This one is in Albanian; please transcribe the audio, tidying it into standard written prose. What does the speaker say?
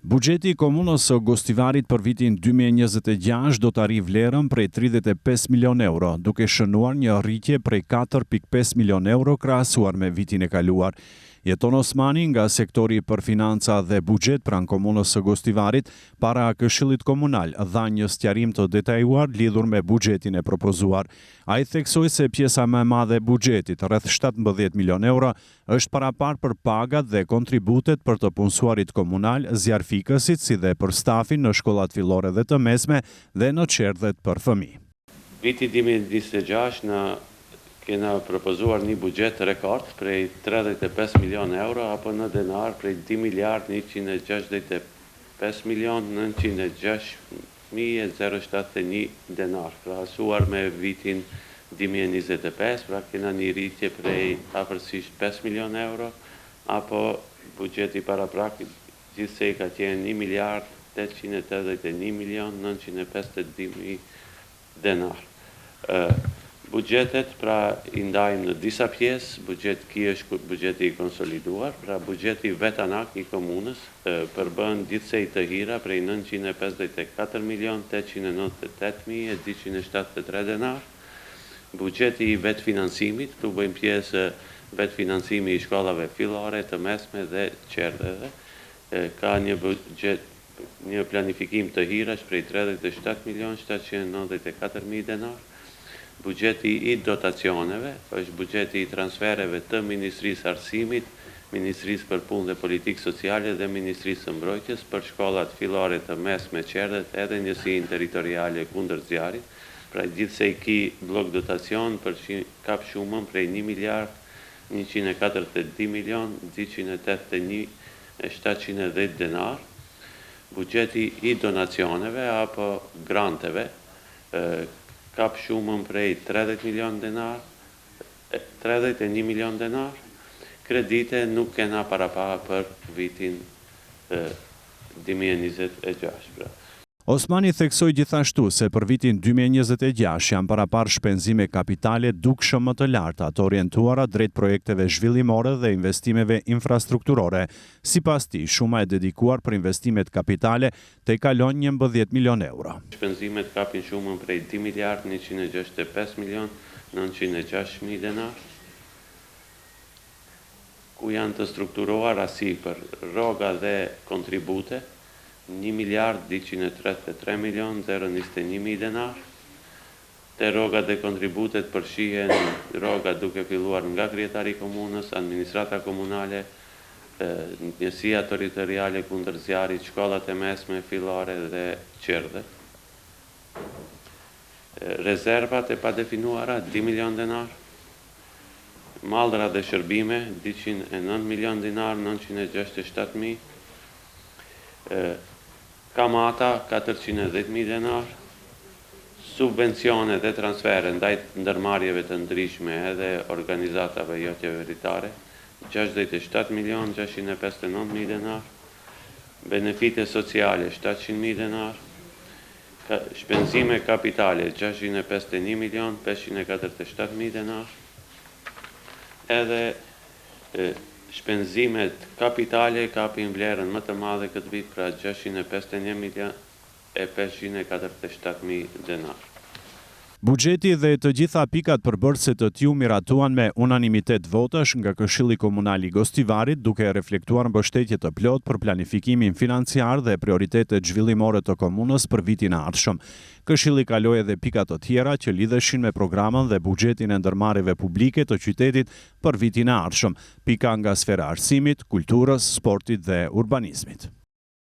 Buxheti i komunës së Gostivarit për vitin 2026 do të arrijë vlerën prej 35 milion euro, duke shënuar një rritje prej 4.5 milion euro krahasuar me vitin e kaluar. Jeton Osmani nga sektori për financa dhe buxhet pranë komunës së Gostivarit para Këshillit Komunal dha një sqarim të detajuar lidhur me buxhetin e propozuar. Ai theksoi se pjesa më e madhe e buxhetit, rreth 17 milion euro, është paraparë për pagat dhe kontributet për të punësuarit komunal, zjarfikësit si dhe për stafin në shkollat fillore dhe të mesme dhe në çerdhet për fëmijë. Viti 2026 kena propozuar një buxhet rekord prej 35 milion euro apo në denar prej 2 miliard 165 milion 906.071 denar, krahasuar me vitin 2025, pra kena një rritje prej afërsisht 5 milion euro, apo buxheti paraprak gjithsej ka qenë 1 miliard 881 milion 952.000 denar. Buxhetet pra i ndajmë në disa pjesë, buxhet ky është buxheti i konsoliduar, pra buxheti vetanak i komunës përbën gjithsej të hira prej 954 milion 898.273 denar. Buxheti i vetë financimit, këtu bëjmë pjesë vetë financimi i shkollave fillore, të mesme dhe çerdheve, ka një buxhet, një planifikim të hirash prej 37 milion 794.000 denar. Buxheti i dotacioneve është buxheti i transfereve të Ministrisë Arsimit, Ministrisë për Punë dhe Politikë Sociale dhe Ministrisë së Mbrojtjes për shkollat fillore të mesme, çerdhet edhe njësinë territoriale kundër zjarrit. Pra gjithsej ky blok dotacion kap shumën prej 1 miliard 142 milion 281.710 denar. Buxheti i donacioneve apo granteve kap shumën prej 30 milion denar, 31 milion denar. Kredite nuk kena parapara për vitin 2026. Osmani theksoi gjithashtu se për vitin 2026 janë paraparë shpenzime kapitale dukshëm më të larta, të orientuara drejt projekteve zhvillimore dhe investimeve infrastrukturore. Sipas tij, shuma e dedikuar për investimet kapitale te kalon 11 milion euro. Shpenzimet kapin shumën prej 2 miliard 165 milion 906.000 denar, ku janë të strukturuar asi për rroga dhe kontribute 1 miliard 233 milion 021.000 denar. Te rrogat dhe kontributet përfshihen rroga duke filluar nga kryetari i komunës, administrata komunale, njësia territoriale kundër zjarrit, shkollat e mesme, fillore dhe çerdhet. Rezervat e padefinuara 2 milion denar. Mallra dhe shërbime 209 milion dinar 967.000. Kamata 410.000 denar, subvencione dhe transfere ndaj ndërmarrjeve të ndryshme edhe organizatave jo qeveritare 67 milion 659.000 denar, benefite sociale 700.000 denar, shpenzime kapitale 651 milion 547.000 denar, edhe shpenzimet kapitale kapin vlerën më të madhe këtë vit, pra 651 milion e 547.000 denar. Buxheti dhe të gjitha pikat përbërëse të tij miratuan me unanimitet votash nga Këshilli Komunal i Gostivarit, duke reflektuar mbështetje të plotë për planifikimin financiar dhe prioritetet zhvillimore të komunës për vitin e ardhshëm. Këshilli kaloi edhe pika të tjera që lidheshin me programën dhe buxhetin e ndërmarrjeve publike të qytetit për vitin e ardhshëm, pika nga sfera arsimit, kulturës, sportit dhe urbanizmit.